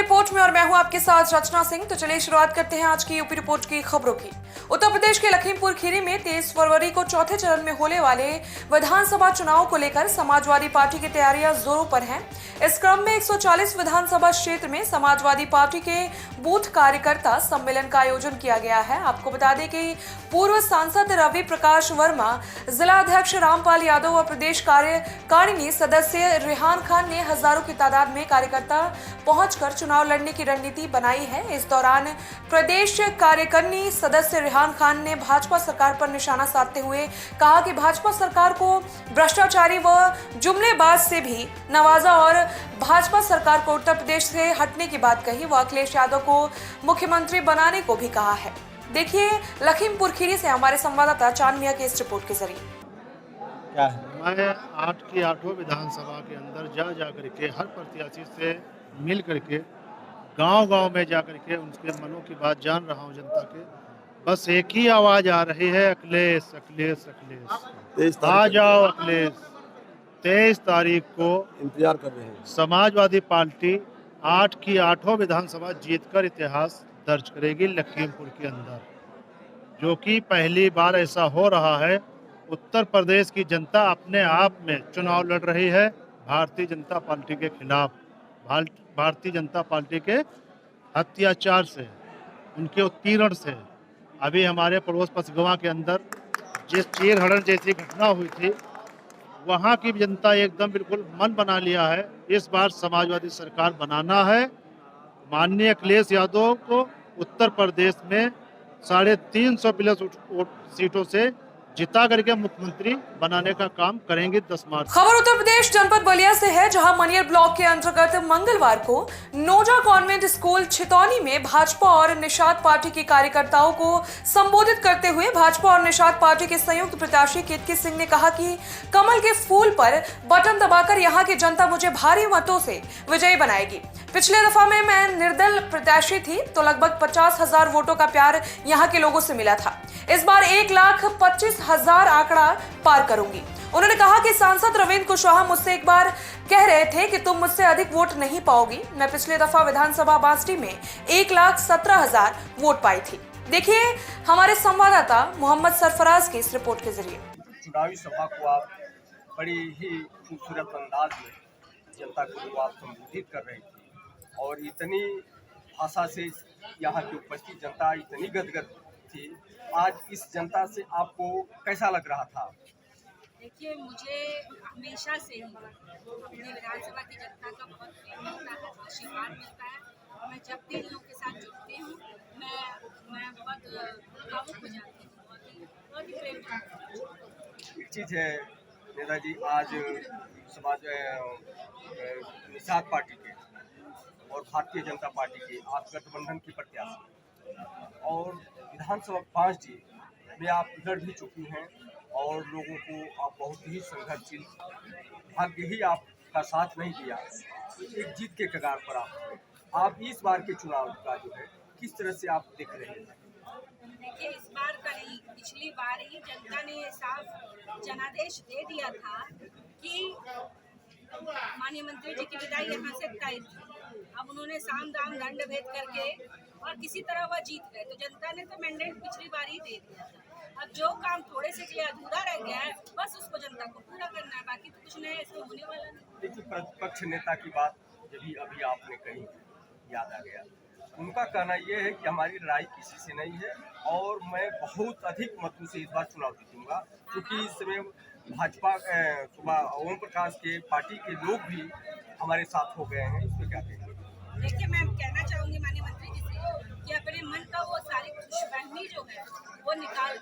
Report में और मैं हूं आपके साथ रचना सिंह। तो चलिए शुरुआत करते हैं आज की यूपी रिपोर्ट की खबरों की। उत्तर प्रदेश के लखीमपुर खीरी में 23 फरवरी को चौथे चरण में होने वाले विधानसभा चुनाव को लेकर समाजवादी पार्टी की तैयारियां जोरों पर हैं। इस क्रम में 140 विधानसभा क्षेत्र में समाजवादी पार्टी के बूथ कार्यकर्ता सम्मेलन का आयोजन किया गया है। आपको बता दें कि पूर्व सांसद रवि प्रकाश वर्मा, जिला अध्यक्ष रामपाल यादव और प्रदेश कार्यकारिणी सदस्य रेहान खान ने हजारों की तादाद में कार्यकर्ता पहुंचकर चुनाव लड़ने की रणनीति बनाई है। इस दौरान प्रदेश कार्यकारिणी सदस्य रेहान खान ने भाजपा सरकार पर निशाना साधते हुए कहा कि भाजपा सरकार को भ्रष्टाचारी व जुमलेबाज से भी नवाजा और भाजपा सरकार को उत्तर प्रदेश से हटने की बात कही व अखिलेश यादव को मुख्यमंत्री बनाने को भी कहा है। देखिए लखीमपुर खीरी से हमारे संवाददाता चांद मिया की इस रिपोर्ट के जरिए। क्या है? मैं 8 की 8 विधानसभा के अंदर जा करके हर प्रत्याशी से मिल करके गांव-गांव में जा करके उनके मनों की बात जान रहा हूं जनता के। बस एक ही आवाज आ रही है, अखिलेश अखिलेश अखिलेश, आ जाओ अखिलेश। 23 तारीख को इंतजार कर रहे हैं। समाजवादी पार्टी 8 की 8 विधानसभा जीतकर इतिहास दर्ज करेगी लखीमपुर के अंदर, जो कि पहली बार ऐसा हो रहा है। उत्तर प्रदेश की जनता अपने आप में चुनाव लड़ रही है भारतीय जनता पार्टी के खिलाफ। भारतीय जनता पार्टी के अत्याचार से, उनके उत्पीड़न से। अभी हमारे पड़ोस पसगवां के अंदर जिस चीर हरण जैसी घटना हुई थी, वहाँ की जनता एकदम बिल्कुल मन बना लिया है। इस बार समाजवादी सरकार बनाना है। माननीय अखिलेश यादव को उत्तर प्रदेश में 350 प्लस सीटों से जिता करके मुख्यमंत्री बनाने का काम करेंगे 10 मार्च। खबर उत्तर प्रदेश जनपद बलिया से है, जहां मनियर ब्लॉक के अंतर्गत मंगलवार को नोजा कॉन्वेंट स्कूल छितौनी में भाजपा और निषाद पार्टी के कार्यकर्ताओं को संबोधित करते हुए भाजपा और निषाद पार्टी के संयुक्त प्रत्याशी केतकी सिंह ने कहा कि कमल के फूल पर बटन दबाकर यहां की जनता मुझे भारी मतों से विजयी बनाएगी। पिछले दफा में मैं निर्दल प्रत्याशी थी तो लगभग 50,000 वोटों का प्यार यहाँ के लोगों से मिला था। इस बार 1,25,000 आंकड़ा पार करूंगी। उन्होंने कहा कि सांसद रविंद्र कुशवाहा मुझसे एक बार कह रहे थे कि तुम मुझसे अधिक वोट नहीं पाओगी। मैं पिछले दफा विधानसभा बास्ती में 1,17,000 वोट पाई थी। देखिए हमारे संवाददाता मोहम्मद सरफराज की इस रिपोर्ट के जरिए। चुनावी सभा को आप बड़ी ही खूबसूरत अंदाज में जनता को आप संबोधित कर रही थी और इतनी भाषा से यहाँ की उपस्थित जनता इतनी गदगद थी। आज इस जनता से आपको कैसा लग रहा था? देखिए, मुझे हमेशा से ही अपने विधानसभा की जनता का बहुत प्रेम मिलता है, आशीर्वाद मिलता है। मैं जब भी इन लोगों के साथ जुड़ती हूँ मैं बहुत भावुक हो जाती हूँ, बहुत ही प्रेम करती हूँ। एक चीज़ है नेताजी, आज समाज निषाद पार्टी के और भारतीय जनता पार्टी के आप गठबंधन की प्रत्याशी और विधानसभा 5 में आप लड़ भी चुकी हैं और लोगों को आप बहुत ही संघर्षशील, भाग्य ही आपका साथ नहीं दिया, एक जीत के कगार पर आप इस बार के चुनाव का जो है किस तरह से आप देख रहे हैं? देखिए, इस बार का नहीं, पिछली बार ही जनता ने साफ जनादेश दे दिया था कि माननीय मंत्री जी की विदाई यहाँ से तय थी। अब उन्होंने साम दाम दंड भेद करके और किसी तरह वह जीत गए, तो जनता ने तो मैंडेट पिछली बार ही दे दिया था। अब जो काम थोड़े से लिए अधूरा रह गया है, बस उसको जनता को पूरा करना है, बाकी तो कुछ नहीं ऐसे होने वाला नहीं। देखिए, प्रतिपक्ष नेता की बात जब अभी आपने कही याद आ गया। उनका कहना यह है कि हमारी लड़ाई किसी से नहीं है और मैं बहुत अधिक मतों से इस बार चुनाव जीतूंगा, क्योंकि इस समय भाजपा ओम प्रकाश के पार्टी के लोग भी हमारे साथ हो गए हैं। इसमें क्या कहेंगे? देखिए, मैं कहना चाहूंगी माननीय मंत्री जी से कि अपने मन का वो सारी खुशफहमी जो है वो निकाल,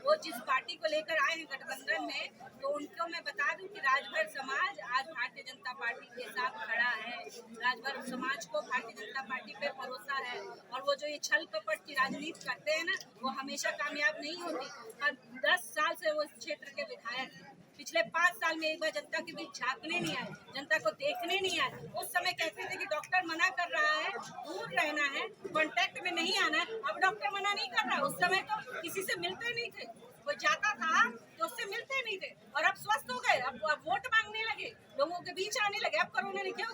वो जिस पार्टी को लेकर आए हैं गठबंधन में, तो उनको मैं बता दूं कि राजभर समाज आज भारतीय जनता पार्टी के साथ खड़ा है। राजभर समाज को भारतीय जनता पार्टी पे भरोसा है और वो जो ये छल कपट की राजनीति करते हैं ना, वो हमेशा कामयाब नहीं होती। और 10 साल से वो क्षेत्र के विधायक हैं, पिछले 5 साल में एक बार जनता के बीच झांकने नहीं आए, जनता को देखने नहीं आए। उस समय कहते थे कि डॉक्टर मना कर रहा है, दूर रहना है, कांटेक्ट में नहीं आना है। अब डॉक्टर मना नहीं कर रहा, उस समय तो किसी से मिलते नहीं थे, वो जाता था तो उससे मिलते नहीं थे। और अब स्वस्थ हो गए, अब वोट मांगने लगे, लोगों के बीच आने लगे। अब कोरोना ने क्या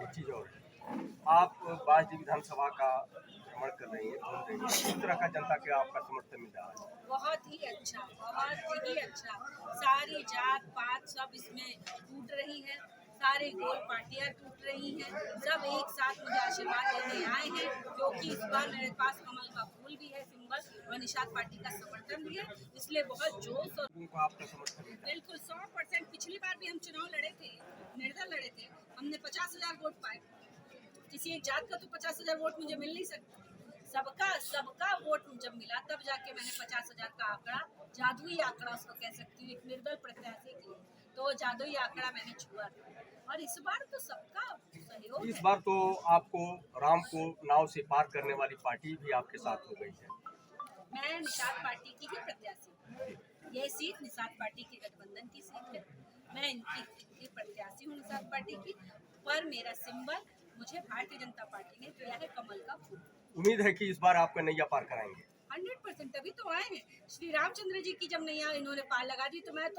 एक चीज आप बाजडी विधानसभा का भ्रमण कर रही हैं, घूम रही हैं, किस तरह का जनता के आपका समर्थन मिल रहा है? बहुत ही अच्छा, बहुत ही अच्छा। सारी जात पात सब इसमें टूट रही है, सारे गोल पार्टियां टूट रही हैं, सब एक साथ मुझे आशीर्वाद देने आए हैं, क्योंकि इस बार मेरे पास कमल का फूल भी है सिंबल और निषाद पार्टी का समर्थन भी है, इसलिए बहुत जोश और उनको आपका समर्थन मिल रहा है? बिल्कुल 100%। पिछली बार भी हम चुनाव लड़े थे, निर्दल लड़े थे, हमने 50,000 वोट पाए। किसी एक जात का तो 50,000 वोट मुझे मिल नहीं सकता, सबका वोट जब मिला तब जाके मैंने 50,000 का आंकड़ा, जादुई आंकड़ा उसको कह सकती हूँ, एक निर्दल प्रत्याशी के लिए, तो जादुई आंकड़ा मैंने छुआ और इस बार तो सबका सहयोग इस है। बार तो आपको राम को नाव से पार करने वाली पार्टी भी आपके साथ हो गई है। मैं निषाद पार्टी की ही प्रत्याशी हूँ, ये सीट निषाद पार्टी की गठबंधन की सीट है, मैं इनकी प्रत्याशी हूँ निषाद पार्टी की, पर मेरा सिंबल मुझे भारतीय जनता पार्टी ने दिया है कमल का फूल। उम्मीद है कि इस बार आपका नैया पार कराएंगे। 100% तभी तो आए हैं। श्री रामचंद्र जी की जब नैया इन्होंने पार लगा दी तो मैं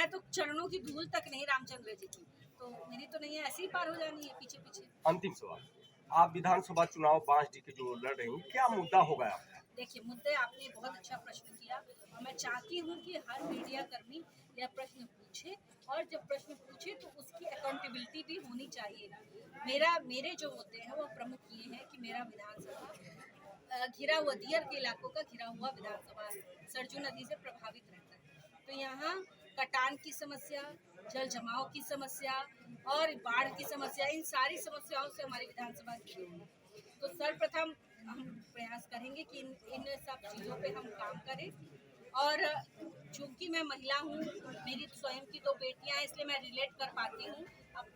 तो चरणों की धूल तक नहीं रामचंद्र जी की, तो मेरी तो नैया ऐसे ही पार हो जानी है पीछे पीछे। अंतिम सवाल, आप विधानसभा चुनाव 5D के जो लड़ रही हैं, क्या मुद्दा होगा आपका? देखिए, मुद्दे आपने बहुत अच्छा प्रश्न किया और मैं चाहती हूँ कि हर मीडिया कर्मी यह प्रश्न पूछे और जब प्रश्न पूछे तो उसकी अकाउंटेबिलिटी भी होनी चाहिए। मेरे जो मुद्दे हैं वो प्रमुख ये हैं कि मेरा विधानसभा घिरा हुआ दियर के इलाकों का घिरा हुआ विधानसभा है, सरजू नदी से प्रभावित रहता है, तो यहाँ कटान की समस्या, जल जमाव की समस्या और बाढ़ की समस्या, इन सारी समस्याओं से हमारी विधानसभा घिरी हुई है। तो सर्वप्रथम हम प्रयास करेंगे कि इन सब चीज़ों पे हम काम करें और चूंकि मैं महिला हूँ, मेरी स्वयं की 2 बेटियाँ हैं, इसलिए मैं रिलेट कर पाती हूँ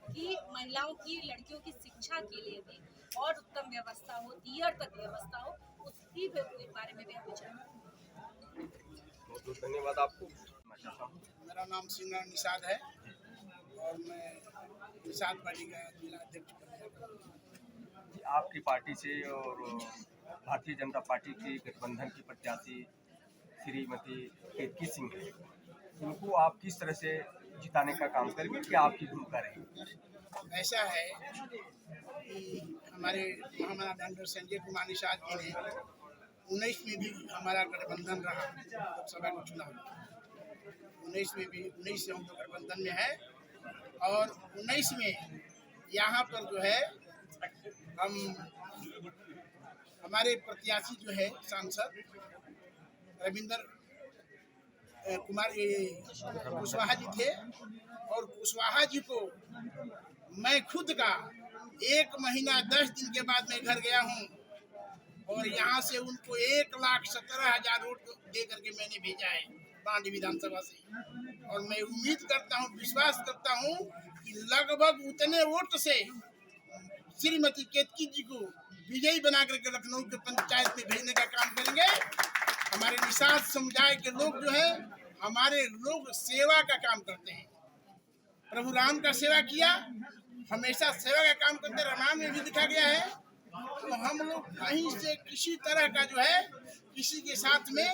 कि महिलाओं की, लड़कियों की शिक्षा के लिए भी और उत्तम व्यवस्था हो, दियर तक व्यवस्था हो, उसकी बारे में भी हम विचार करें। बहुत बहुत धन्यवाद आपको। मेरा नाम सिंगर निषाद है और मैं निषाद पार्टी का जिला अध्यक्ष हूँ। आपकी पार्टी से और भारतीय जनता पार्टी की गठबंधन की प्रत्याशी श्रीमती केतकी सिंह है, इनको आप किस तरह से जिताने का काम करेंगे, क्या आपकी भूमिका रहेगी? ऐसा है कि हमारे महामना डॉक्टर संजय कुमार निषाद जी ने 19 में भी हमारा गठबंधन रहा, लोकसभा के चुनाव 19 में भी 19 से हम लोग गठबंधन में है और 19 में यहाँ पर जो है हमारे प्रत्याशी जो है सांसद रविंद्र कुमार कुशवाहा जी थे और कुशवाहा जी को मैं खुद का 1 महीना 10 दिन के बाद मैं घर गया हूँ और यहाँ से उनको 1,17,000 वोट दे करके मैंने भेजा है बांडी विधानसभा से और मैं उम्मीद करता हूँ, विश्वास करता हूँ कि लगभग उतने वोट से श्रीमती केतकी जी को विजयी बना करके लखनऊ के पंचायत में भेजने का काम करेंगे। हमारे निषाद समुदाय के लोग जो है, हमारे लोग सेवा का काम करते हैं, प्रभु राम का सेवा किया, हमेशा सेवा का काम करते, रामायण में भी दिखा गया है। तो हम लोग कहीं से किसी तरह का जो है किसी के साथ में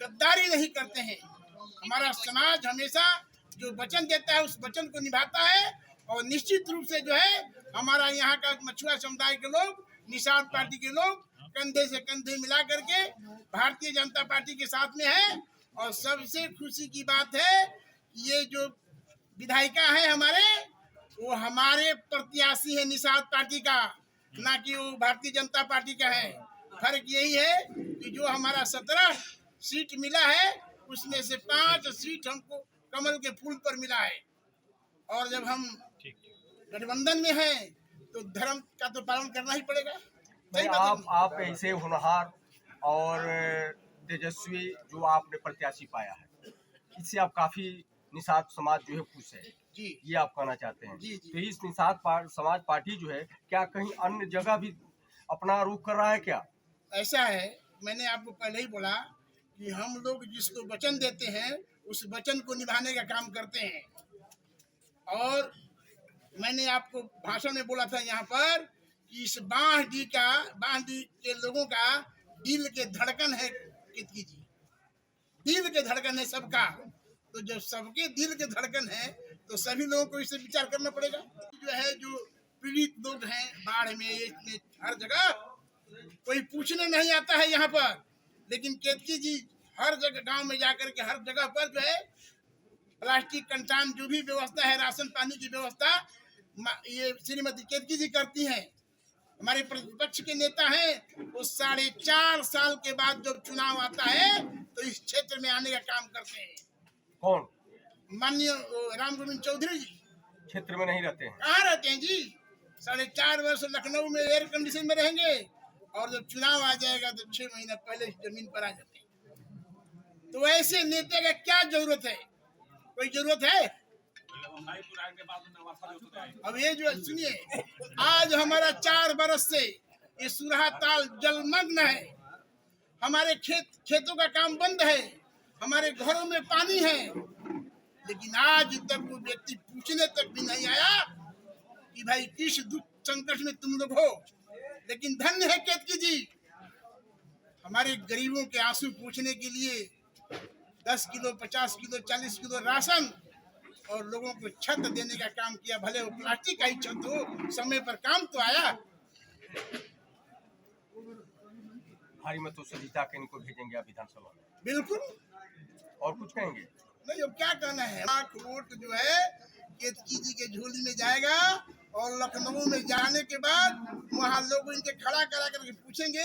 गद्दारी नहीं करते हैं। हमारा समाज हमेशा जो वचन देता है उस वचन को निभाता है और निश्चित रूप से जो है हमारा यहाँ का मछुआ समुदाय के लोग, निषाद पार्टी के लोग कंधे से कंधे मिला करके भारतीय जनता पार्टी के साथ में है। और सबसे खुशी की बात है ये जो विधायिका है हमारे, वो हमारे प्रत्याशी है निषाद पार्टी का, ना कि वो भारतीय जनता पार्टी का है। फर्क यही है कि जो हमारा 17 सीट मिला है उसमें से 5 सीट हमको कमल के फूल पर मिला है और जब हम गठबंधन में हैं तो धर्म का तो पालन करना ही पड़ेगा। नहीं, आप ऐसे होनहार और तेजस्वी जो आपने प्रत्याशी पाया है, इससे आप काफी निषाद समाज जो है खुश है जी, ये आप कहना चाहते हैं? जी। तो इस निषाद समाज पार्टी जो है क्या कहीं अन्य जगह भी अपना रुख कर रहा है क्या? ऐसा है, मैंने आपको पहले ही बोला कि हम लोग जिसको वचन देते हैं उस वचन को निभाने का काम करते हैं। और मैंने आपको भाषण में बोला था यहाँ पर कि इस बांडी के लोगों का दिल के धड़कन है केतकी जी, दिल के धड़कन है सबका। तो जब सबके दिल के धड़कन है तो सभी लोगों को इसे विचार करना पड़ेगा। जो है जो पीड़ित लोग हैं बाढ़ में, इसमें हर जगह कोई पूछने नहीं आता है यहाँ पर। लेकिन केतकी जी हर जगह गांव में जाकर के हर जगह पर जो है प्लास्टिक कंटान जो भी व्यवस्था है, राशन पानी की व्यवस्था ये श्रीमती केतकी जी करती हैं। हमारे प्रतिपक्ष के नेता हैं, वो 4.5 साल के बाद जब चुनाव आता है तो इस क्षेत्र में आने का काम करते हैं। कौन? माननीय राम गोविंद चौधरी जी क्षेत्र में नहीं रहते हैं? कहाँ रहते हैं जी? 4.5 वर्ष लखनऊ में एयर कंडीशन में रहेंगे और जब चुनाव आ जाएगा तो 6 महीना पहले जमीन पर आ जाते हैं। तो ऐसे नेता का क्या जरूरत है? कोई जरूरत है? अब ये जो सुनिए, आज हमारा 4 बरस से ये सुरहा ताल जलमग्न है। हमारे खेतों का काम बंद है, हमारे घरों में पानी है, लेकिन आज तक वो व्यक्ति पूछने तक भी नहीं आया कि भाई किस दुख संकट में तुम लोग हो। लेकिन धन्य है केतकी जी, हमारे गरीबों के आंसू पूछने के लिए 10 किलो, 50 किलो, 40 किलो राशन और लोगों को छत देने का काम किया। भले वो प्लास्टिक का ही छत हो, समय पर काम तो आया। भारी मतों से जीता के इनको भेजेंगे आप विधानसभा में? बिल्कुल। और कुछ कहेंगे? नहीं, अब क्या कहना है। 8 वोट जो है केतकी जी के झोली में जाएगा और लखनऊ में जाने के बाद वहाँ लोग इनके खड़ा करा करके पूछेंगे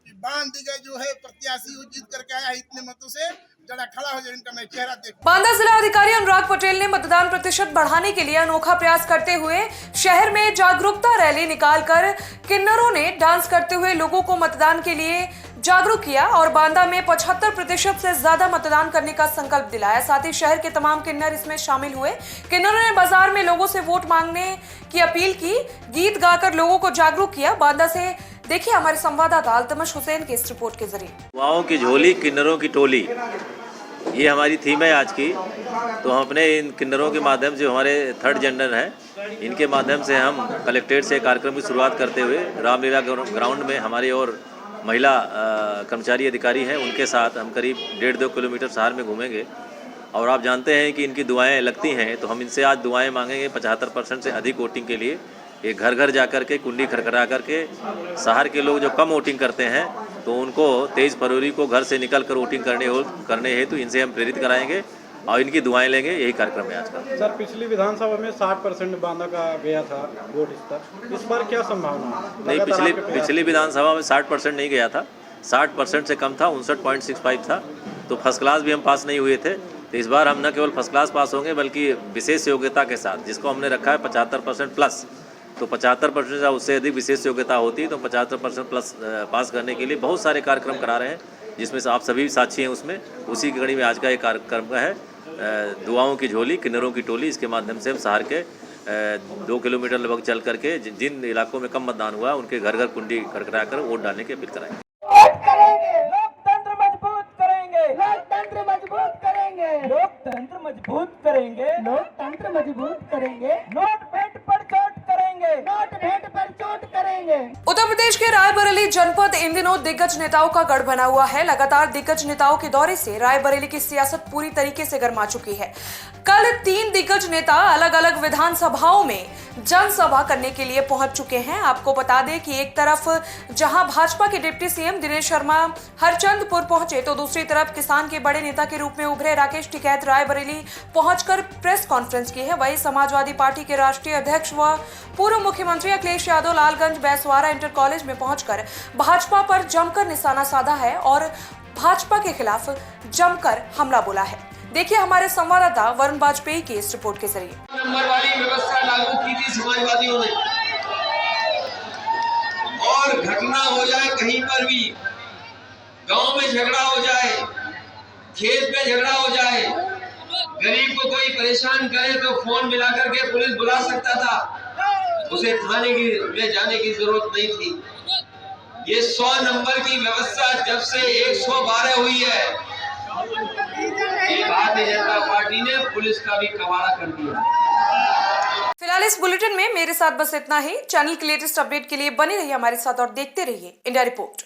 कि बांदा जो है प्रत्याशी वो जीत करके आया इतने मतों से, जरा खड़ा हो जाए, इनका मैं चेहरा देखूं। बांदा जिला अधिकारी अनुराग पटेल ने मतदान प्रतिशत बढ़ाने के लिए अनोखा प्रयास करते हुए शहर में जागरूकता रैली निकालकर किन्नरों ने डांस करते हुए लोगों को मतदान के लिए जागरूक किया और बांदा में 75% से ज्यादा मतदान करने का संकल्प दिलाया। साथ ही शहर के तमाम किन्नर इसमें शामिल हुए। किन्नरों ने बाजार में लोगों से वोट मांगने की अपील की, गीत गाकर लोगों को जागरूक किया। बांदा से देखिए हमारे संवाददाता अल्तमश हुसैन की इस रिपोर्ट के जरिए। युवाओं की झोली किन्नरों की टोली, ये हमारी थीम है आज की। तो हम अपने इन किन्नरों के माध्यम से, हमारे 3rd जेंडर हैं, इनके माध्यम से हम कलेक्ट्रेट से कार्यक्रम की शुरुआत करते हुए रामलीला ग्राउंड में हमारी और महिला कर्मचारी अधिकारी हैं, उनके साथ हम करीब 1.5-2 किलोमीटर शहर में घूमेंगे। और आप जानते हैं कि इनकी दुआएं लगती हैं, तो हम इनसे आज दुआएं मांगेंगे 75% से अधिक वोटिंग के लिए। ये घर घर जा कर के कुंडी खड़खड़ा करके शहर के लोग जो कम वोटिंग करते हैं तो उनको 23 फरवरी को घर से निकल कर वोटिंग करने हेतु इनसे हम प्रेरित कराएंगे और इनकी दुआएं लेंगे। यही कार्यक्रम है आज का। सर, पिछली विधानसभा में 60% बांदा का गया था वोट स्तर, इस बार क्या संभावना है? नहीं, पिछली विधानसभा में 60% नहीं गया था, 60% से कम था, 59.65 था। तो फर्स्ट क्लास भी हम पास नहीं हुए थे। तो इस बार हम न केवल फर्स्ट क्लास पास होंगे बल्कि विशेष योग्यता के साथ, जिसको हमने रखा है 75% प्लस। तो 75% से उससे अधिक विशेष योग्यता होती है, तो 75% प्लस पास करने के लिए बहुत सारे कार्यक्रम करा रहे हैं, जिसमें से आप सभी साक्षी हैं। उसमें उसी की कड़ी में आज का एक कार्यक्रम है, दुआओं की झोली किन्नरों की टोली। इसके माध्यम से हम शहर के 2 किलोमीटर लगभग चल करके जिन इलाकों में कम मतदान हुआ उनके घर घर कुंडी खड़खड़ा कर वोट डालने की अपील कराएंगे। लोकतंत्र मजबूत करेंगे, लोकतंत्र मजबूत करेंगे, लोकतंत्र मजबूत करेंगे, लोकतंत्र मजबूत करेंगे, नोट भेंट पर चोट करेंगे, नोट भेंट पर चोट करेंगे। उत्तर प्रदेश के रायबरेली जनपद इन दिनों दिग्गज नेताओं का गढ़ बना हुआ है। लगातार दिग्गज नेताओं के दौरे से रायबरेली की सियासत पूरी तरीके से गर्मा चुकी है। कल 3 दिग्गज नेता अलग अलग विधानसभाओं में जनसभा करने के लिए पहुंच चुके हैं। आपको बता दें कि एक तरफ जहां भाजपा के डिप्टी सीएम दिनेश शर्मा हरचंदपुर पहुंचे, तो दूसरी तरफ किसान के बड़े नेता के रूप में उभरे राकेश टिकैत रायबरेली पहुंचकर प्रेस कॉन्फ्रेंस की है। वहीं समाजवादी पार्टी के राष्ट्रीय अध्यक्ष व पूर्व मुख्यमंत्री अखिलेश यादव लालगंज बैसवारा इंटर कॉलेज में पहुंचकर भाजपा पर जमकर निशाना साधा है और भाजपा के खिलाफ जमकर हमला बोला है। देखिए हमारे संवाददाता वरुण वाजपेयी की इस रिपोर्ट के जरिए। नंबर वाली व्यवस्था लागू की थी समाजवादियों ने, और घटना हो जाए कहीं पर भी, गांव में झगड़ा हो जाए, खेत में झगड़ा हो जाए, गरीब को कोई परेशान करे तो फोन मिला करके पुलिस बुला सकता था, उसे थाने में जाने की जरूरत नहीं थी। ये 100 नंबर की व्यवस्था जब से 112 हुई है, भारतीय जनता पार्टी ने पुलिस का भी कबाड़ा कर दिया। फिलहाल इस बुलेटिन में मेरे साथ बस इतना ही। चैनल के लेटेस्ट अपडेट के लिए बने रहिए हमारे साथ और देखते रहिए इंडिया रिपोर्ट।